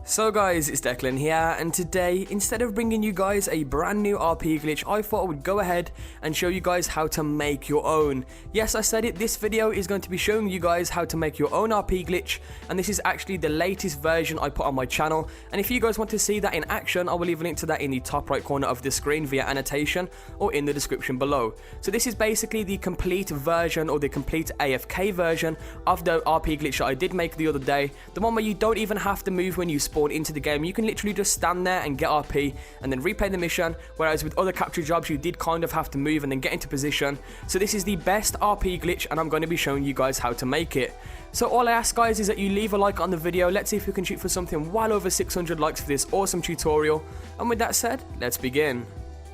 So guys, it's Declan here, and today, instead of bringing you guys a brand new RP glitch, I thought I would go ahead and show you guys how to make your own. Yes, I said it, this video is going to be showing you guys how to make your own RP glitch, and this is actually the latest version I put on my channel, and if you guys want to see that in action, I will leave a link to that in the top right corner of the screen via annotation or in the description below. So this is basically the complete version or the complete AFK version of the RP glitch that I did make the other day, the one where you don't even have to move when you spawn into the game. You can literally just stand there and get RP and then replay the mission, whereas with other capture jobs you did kind of have to move and then get into position. So this is the best RP glitch and I'm going to be showing you guys how to make it. So all I ask guys is that you leave a like on the video. Let's see if we can shoot for something well over 600 likes for this awesome tutorial, and with that said, let's begin.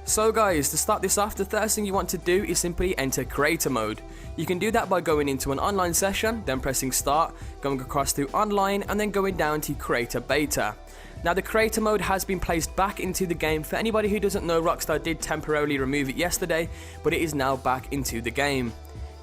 So guys, to start this off, the first thing you want to do is simply enter creator mode. You can do that by going into an online session, then pressing start, going across to online, and then going down to creator beta. Now the creator mode has been placed back into the game. For anybody who doesn't know, Rockstar did temporarily remove it yesterday, but it is now back into the game.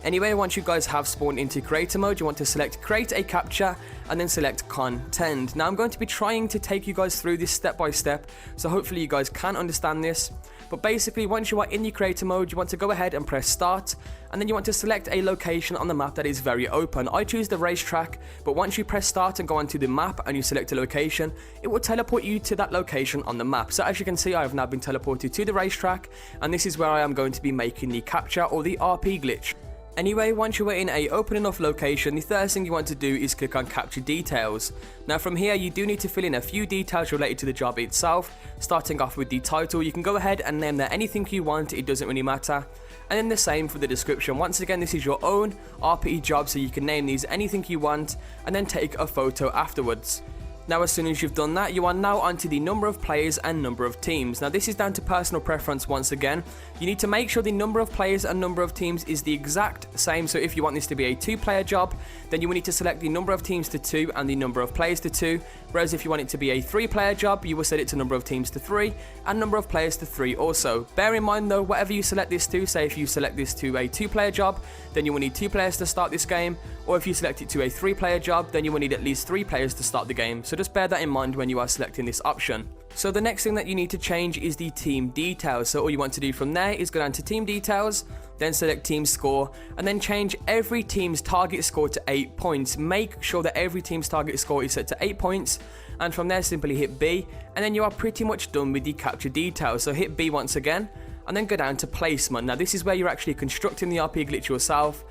Anyway, once you guys have spawned into creator mode, you want to select create a capture and then select content. Now I'm going to be trying to take you guys through this step by step, so hopefully you guys can understand this. But basically, once you are in the creator mode, you want to go ahead and press start, and then you want to select a location on the map that is very open. I choose the racetrack, but once you press start and go onto the map and you select a location, it will teleport you to that location on the map. So as you can see, I have now been teleported to the racetrack, and this is where I am going to be making the capture or the RP glitch. Anyway, once you are in a open enough location, the first thing you want to do is click on capture details. Now from here you do need to fill in a few details related to the job itself, starting off with the title. You can go ahead and name there anything you want, it doesn't really matter. And then the same for the description. Once again, this is your own RP job, so you can name these anything you want and then take a photo afterwards. Now as soon as you've done that, you are now onto the number of players and number of teams. Now this is down to personal preference once again. You need to make sure the number of players and number of teams is the exact same. So if you want this to be a 2-player job, then you will need to select the number of teams to 2 and the number of players to 2. Whereas if you want it to be a 3-player job, you will set it to number of teams to 3 and number of players to 3 also. Bear in mind though, whatever you select this to, say if you select this to a 2-player job, then you will need 2 players to start this game. Or if you select it to a 3-player job, then you will need at least 3 players to start the game. So just bear that in mind when you are selecting this option. So the next thing that you need to change is the team details. So all you want to do from there is go down to team details, then select team score, and then change every team's target score to 8 points. Make sure that every team's target score is set to 8 points, and from there simply hit B, and then you are pretty much done with the capture details. So hit B once again, and then go down to placement. Now this is where you're actually constructing the RP glitch yourself.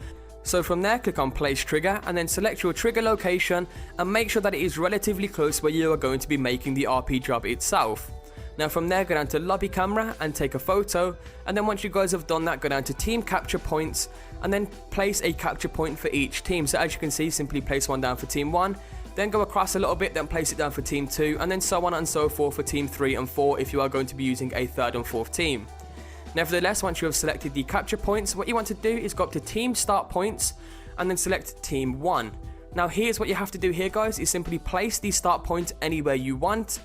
So from there, click on place trigger and then select your trigger location and make sure that it is relatively close where you are going to be making the RP job itself. Now from there, go down to lobby camera and take a photo, and then once you guys have done that, go down to team capture points and then place a capture point for each team. So as you can see, simply place one down for team 1, then go across a little bit, then place it down for team 2, and then so on and so forth for team 3 and 4 if you are going to be using a 3rd and 4th team. Nevertheless, once you have selected the capture points, what you want to do is go up to team start points and then select team 1. Now here's what you have to do here guys, is simply place the start point anywhere you want,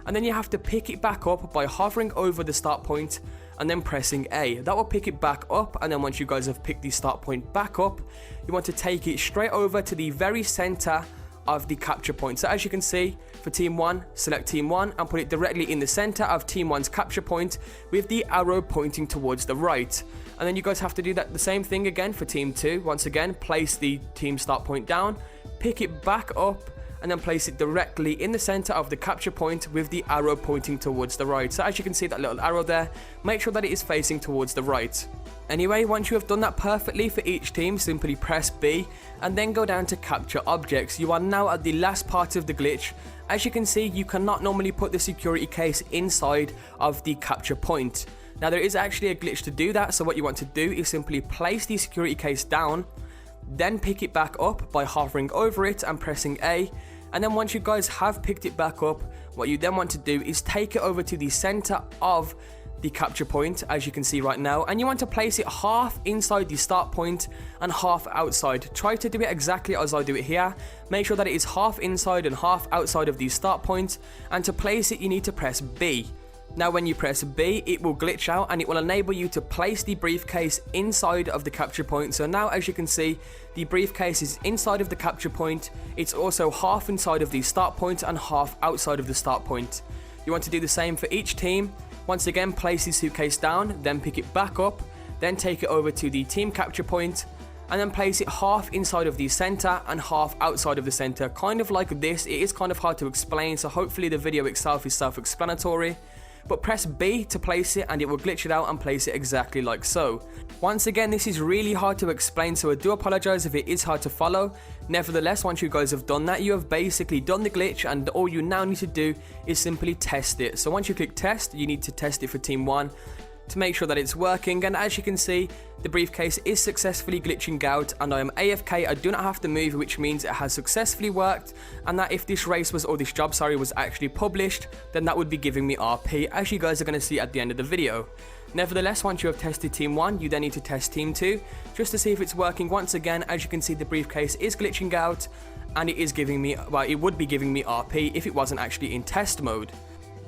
and then you have to pick it back up by hovering over the start point and then pressing A. That will pick it back up, and then once you guys have picked the start point back up, you want to take it straight over to the very center of the capture point. So as you can see, for team 1, select team 1 and put it directly in the center of team 1's capture point with the arrow pointing towards the right. And then you guys have to do that the same thing again for team 2. Once again, place the team start point down, pick it back up, and then place it directly in the center of the capture point with the arrow pointing towards the right. So as you can see that little arrow there, make sure that it is facing towards the right. Anyway, once you have done that perfectly for each team, simply press B and then go down to capture objects. You are now at the last part of the glitch. As you can see, you cannot normally put the security case inside of the capture point. Now there is actually a glitch to do that, so what you want to do is simply place the security case down, then pick it back up by hovering over it and pressing A. And then once you guys have picked it back up, what you then want to do is take it over to the center of the capture point, as you can see right now, and you want to place it half inside the start point and half outside. Try to do it exactly as I do it here. Make sure that it is half inside and half outside of the start point, and to place it you need to press B. Now when you press B, it will glitch out and it will enable you to place the briefcase inside of the capture point. So now as you can see, the briefcase is inside of the capture point. It's also half inside of the start point and half outside of the start point. You want to do the same for each team. Once again, place the suitcase down, then pick it back up, then take it over to the team capture point, and then place it half inside of the center and half outside of the center, kind of like this. It is kind of hard to explain, so hopefully the video itself is self-explanatory. But press B to place it and it will glitch it out and place it exactly like so. Once again, this is really hard to explain, so I do apologize if it is hard to follow. Nevertheless, once you guys have done that, you have basically done the glitch, and all you now need to do is simply test it. So once you click test, you need to test it for team 1 to make sure that it's working, and as you can see, the briefcase is successfully glitching out and I am AFK. I do not have to move, which means it has successfully worked, and that if this race was, or this job, sorry, was actually published, then that would be giving me RP, as you guys are going to see at the end of the video. Nevertheless, once you have tested team 1, you then need to test team 2 just to see if it's working. Once again, as you can see, the briefcase is glitching out and it is giving me, well, it would be giving me RP if it wasn't actually in test mode.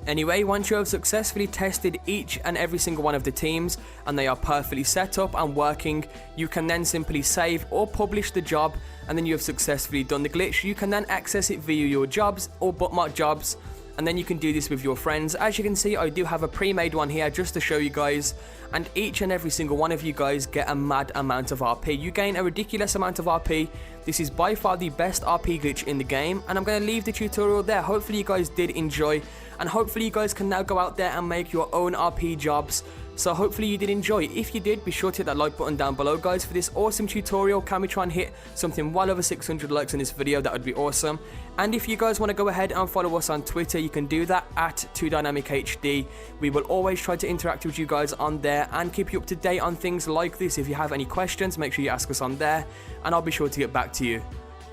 Anyway, once you have successfully tested each and every single one of the teams and they are perfectly set up and working, you can then simply save or publish the job, and then you have successfully done the glitch. You can then access it via your jobs or bookmark jobs, and then you can do this with your friends. As you can see, I do have a pre-made one here just to show you guys, and each and every single one of you guys get a mad amount of RP. You gain a ridiculous amount of RP. This is by far the best RP glitch in the game, and I'm going to leave the tutorial there. Hopefully you guys did enjoy, and hopefully you guys can now go out there and make your own RP jobs. So hopefully you did enjoy. If you did, be sure to hit that like button down below, guys, for this awesome tutorial. Can we try and hit something well over 600 likes on this video? That would be awesome. And if you guys want to go ahead and follow us on Twitter, you can do that at 2dynamichd. We will always try to interact with you guys on there and keep you up to date on things like this. If you have any questions, make sure you ask us on there, and I'll be sure to get back to you.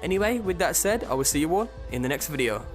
Anyway, with that said, I will see you all in the next video.